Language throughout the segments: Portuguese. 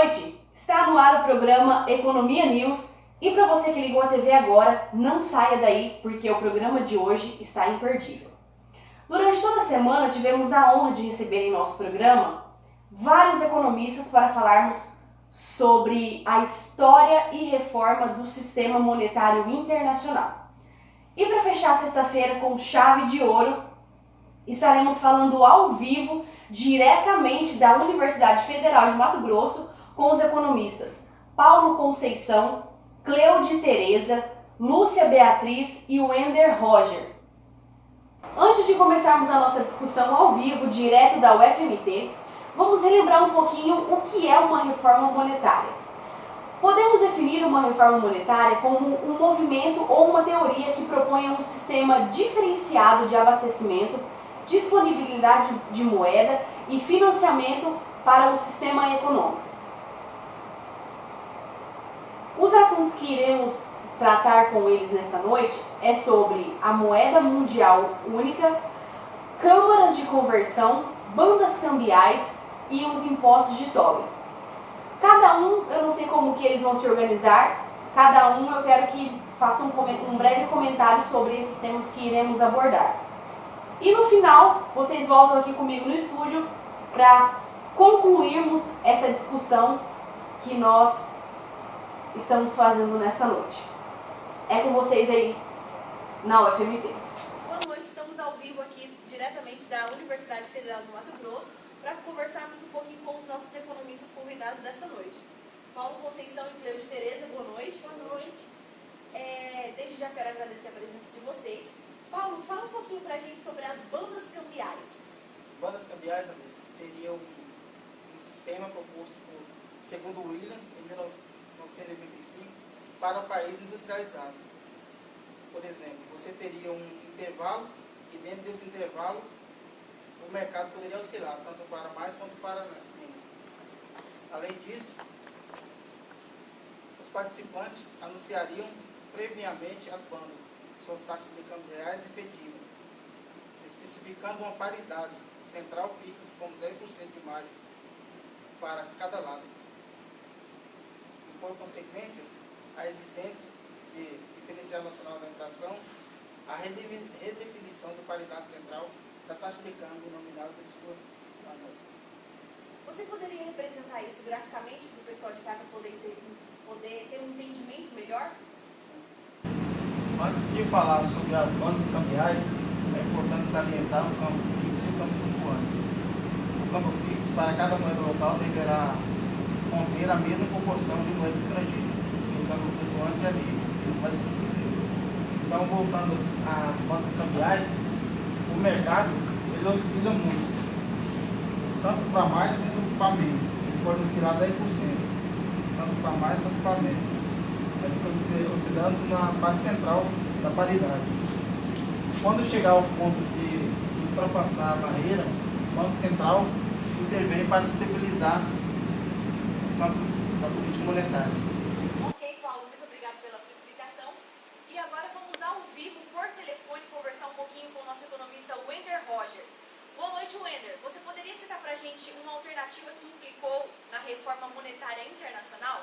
noite! Está no ar o programa Economia News e para você que ligou a TV agora, não saia daí porque o programa de hoje está imperdível. Durante toda a semana tivemos a honra de receber em nosso programa vários economistas para falarmos sobre a história e reforma do sistema monetário internacional. E para fechar a sexta-feira com chave de ouro, estaremos falando ao vivo, diretamente da Universidade Federal de Mato Grosso, com os economistas Paulo Conceição, Cleide Tereza, Lúcia Beatriz e Wender Roger. Antes de começarmos a nossa discussão ao vivo, direto da UFMT, vamos relembrar um pouquinho o que é uma reforma monetária. Podemos definir uma reforma monetária como um movimento ou uma teoria que proponha um sistema diferenciado de abastecimento, disponibilidade de moeda e financiamento para o sistema econômico. Os assuntos que iremos tratar com eles nesta noite é sobre a moeda mundial única, câmaras de conversão, bandas cambiais e os impostos de Tobin. Cada um, eu não sei como que eles vão se organizar, cada um eu quero que faça um breve comentário sobre esses temas que iremos abordar. E no final, vocês voltam aqui comigo no estúdio para concluirmos essa discussão que nós estamos fazendo nesta noite. É com vocês aí na UFMT. Boa noite, estamos ao vivo aqui diretamente da Universidade Federal do Mato Grosso para conversarmos um pouquinho com os nossos economistas convidados desta noite. Paulo Conceição e Cleide Tereza, boa noite. Boa noite. Desde já quero agradecer a presença de vocês. Paulo, fala um pouquinho pra gente sobre as bandas cambiais. Bandas cambiais, Andressa, seria um sistema proposto por, segundo Williams, em 1985, para o país industrializado. Por exemplo, você teria um intervalo e dentro desse intervalo o mercado poderia oscilar, tanto para mais quanto para menos. Além disso, os participantes anunciariam previamente as bandas, suas taxas de câmbio reais efetivas, especificando uma paridade central fixa com 10% de margem para cada lado. E, por consequência, a existência de diferencial nacional da inflação, a redefinição da paridade central da taxa de câmbio nominal de sua moeda. Você poderia representar isso graficamente para o pessoal de casa poder ter um entendimento melhor? Antes de falar sobre as bandas cambiais, é importante salientar o câmbio fixo e o câmbio flutuante. O câmbio fixo para cada moeda local deverá conter a mesma proporção de moeda estrangeira. E o câmbio flutuante é livre, ele faz o que quiser. Então, voltando às bandas cambiais, o mercado ele oscila muito, tanto para mais quanto para menos. Ele pode oscilar 10%, tanto para mais quanto para menos. Oscilando na parte central da paridade. Quando chegar ao ponto de ultrapassar a barreira, o Banco Central intervém para estabilizar a política monetária. Ok, Paulo, muito obrigado pela sua explicação. E agora vamos ao vivo, por telefone, conversar um pouquinho com o nosso economista Wender Roger. Boa noite, Wender. Você poderia citar para a gente uma alternativa que implicou na reforma monetária internacional?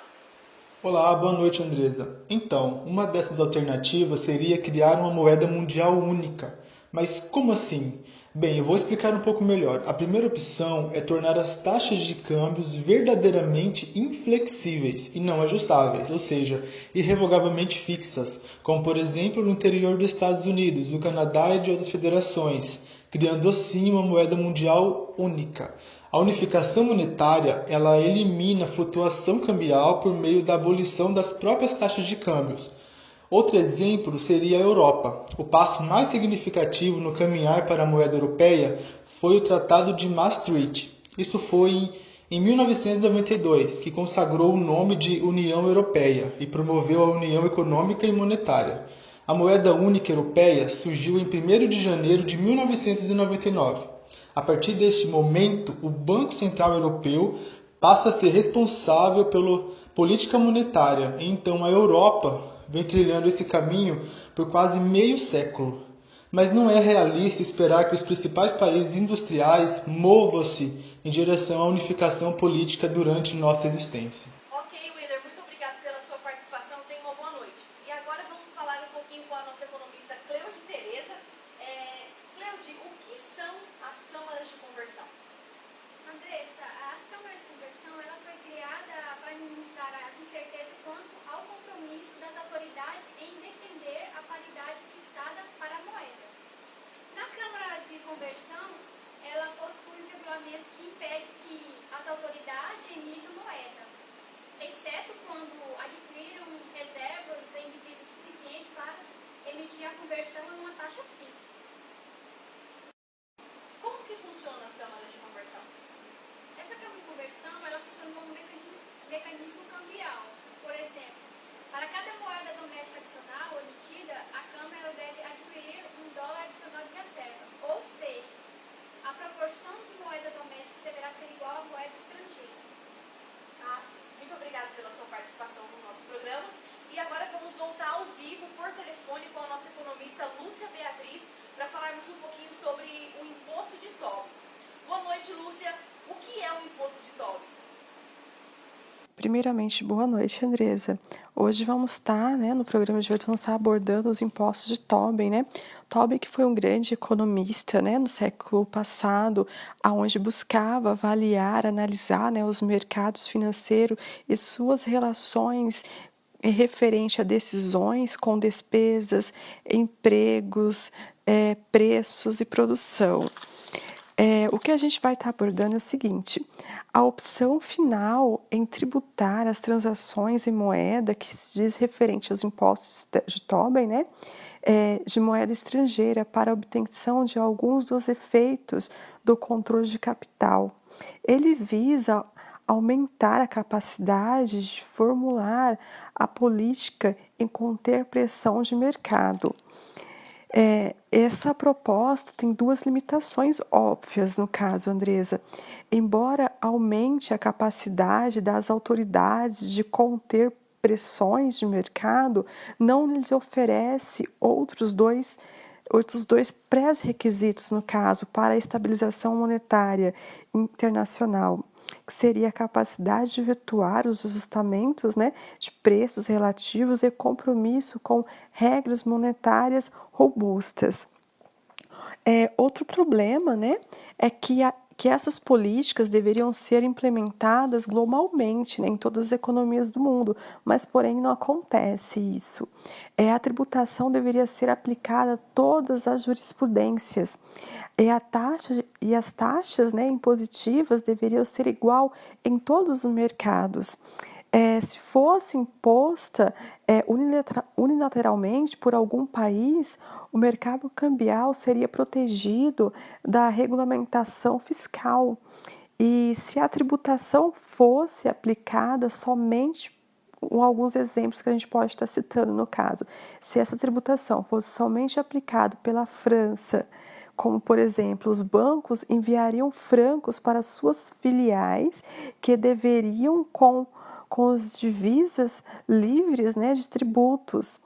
Olá, boa noite, Andresa. Então, uma dessas alternativas seria criar uma moeda mundial única. Mas como assim? Bem, eu vou explicar um pouco melhor. A primeira opção é tornar as taxas de câmbios verdadeiramente inflexíveis e não ajustáveis, ou seja, irrevogavelmente fixas, como por exemplo no interior dos Estados Unidos, do Canadá e de outras federações, criando assim uma moeda mundial única. A unificação monetária, ela elimina a flutuação cambial por meio da abolição das próprias taxas de câmbios. Outro exemplo seria a Europa. O passo mais significativo no caminhar para a moeda europeia foi o Tratado de Maastricht. Isso foi em 1992, que consagrou o nome de União Europeia e promoveu a União Econômica e Monetária. A moeda única europeia surgiu em 1º de janeiro de 1999. A partir deste momento, o Banco Central Europeu passa a ser responsável pela política monetária. Então, a Europa vem trilhando esse caminho por quase meio século. Mas não é realista esperar que os principais países industriais movam-se em direção à unificação política durante nossa existência. Ok, Willer, muito obrigado pela sua participação. Tenha uma boa noite. E agora vamos falar um pouquinho com a nossa economista Cleude Tereza. Cleude, o que são as câmaras de conversão? Andressa, as câmaras de conversão ela foi criada para minimizar as incertezas quanto ao compromisso das autoridades em defender a paridade fixada para a moeda. Na câmara de conversão, ela possui um regulamento que impede que as autoridades emitam moeda, exceto quando adquiriram reservas em divisas suficientes para emitir a conversão em uma taxa fixa. Como que funciona as câmaras de conversão? Essa câmara de conversão ela funciona como mecanismo cambial. Por exemplo, para cada moeda doméstica adicional emitida, a câmara deve adquirir $1 adicional de reserva, ou seja, a proporção de moeda doméstica deverá ser igual à moeda estrangeira. Muito obrigada pela sua participação no nosso programa. E agora vamos voltar ao vivo por telefone com a nossa economista Lúcia Beatriz para falarmos um pouquinho sobre o imposto de Tobin. Boa noite, Lúcia. O que é o imposto de Tobin? Primeiramente, boa noite, Andresa. Hoje vamos estar, no programa de hoje, vamos estar abordando os impostos de Tobin, Tobin que foi um grande economista, no século passado, aonde buscava avaliar, analisar, os mercados financeiros e suas relações referente a decisões com despesas, empregos, preços e produção. O que a gente vai estar abordando é o seguinte: a opção final em tributar as transações em moeda, que se diz referente aos impostos de Tobin, de moeda estrangeira para a obtenção de alguns dos efeitos do controle de capital. Ele visa aumentar a capacidade de formular a política em conter pressão de mercado. Essa proposta tem duas limitações óbvias no caso, Andresa. Embora aumente a capacidade das autoridades de conter pressões de mercado, não lhes oferece outros dois pré-requisitos, no caso, para a estabilização monetária internacional, que seria a capacidade de efetuar os ajustamentos de preços relativos e compromisso com regras monetárias robustas. Outro problema é que essas políticas deveriam ser implementadas globalmente em todas as economias do mundo, mas porém não acontece isso. A tributação deveria ser aplicada a todas as jurisprudências. E as taxas impositivas deveriam ser igual em todos os mercados. Se fosse imposta unilateralmente por algum país, o mercado cambial seria protegido da regulamentação fiscal. E se a tributação fosse aplicada somente, alguns exemplos que a gente pode estar citando no caso, se essa tributação fosse somente aplicada pela França, como, por exemplo, os bancos enviariam francos para suas filiais que deveriam com as divisas livres de tributos.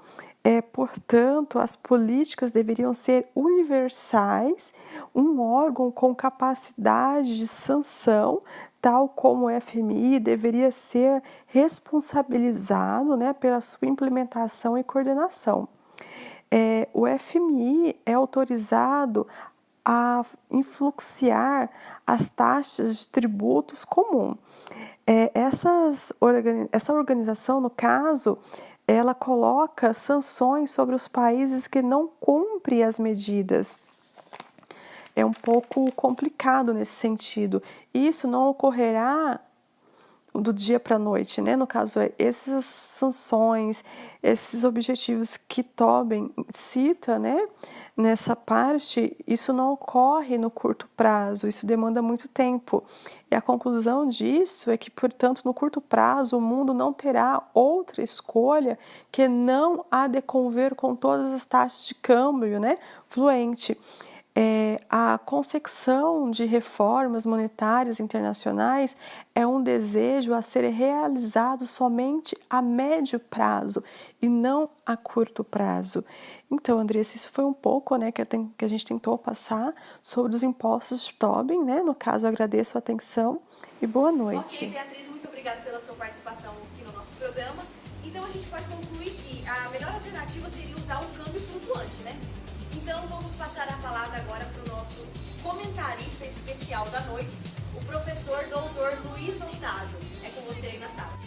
Portanto, as políticas deveriam ser universais, um órgão com capacidade de sanção, tal como o FMI, deveria ser responsabilizado pela sua implementação e coordenação. O FMI é autorizado a influenciar as taxas de tributos comum. Essa organização, no caso, ela coloca sanções sobre os países que não cumprem as medidas. É um pouco complicado nesse sentido. Isso não ocorrerá do dia para a noite, No caso, essas sanções, esses objetivos que Tobin cita, nessa parte, isso não ocorre no curto prazo, isso demanda muito tempo. E a conclusão disso é que, portanto, no curto prazo, o mundo não terá outra escolha que não a de conviver com todas as taxas de câmbio, fluente. A consecução de reformas monetárias internacionais é um desejo a ser realizado somente a médio prazo e não a curto prazo. Então, Andressa, isso foi um pouco, né, que a gente tentou passar sobre os impostos de Tobin, né? No caso, agradeço a atenção e boa noite. Ok, Beatriz, muito obrigada pela sua participação aqui no nosso programa. Então, a gente pode concluir que a melhor alternativa seria usar um câmbio flutuante, né? Então, vamos passar a palavra agora para o nosso comentarista especial da noite, o professor doutor Luiz Otávio. É com você aí na sala.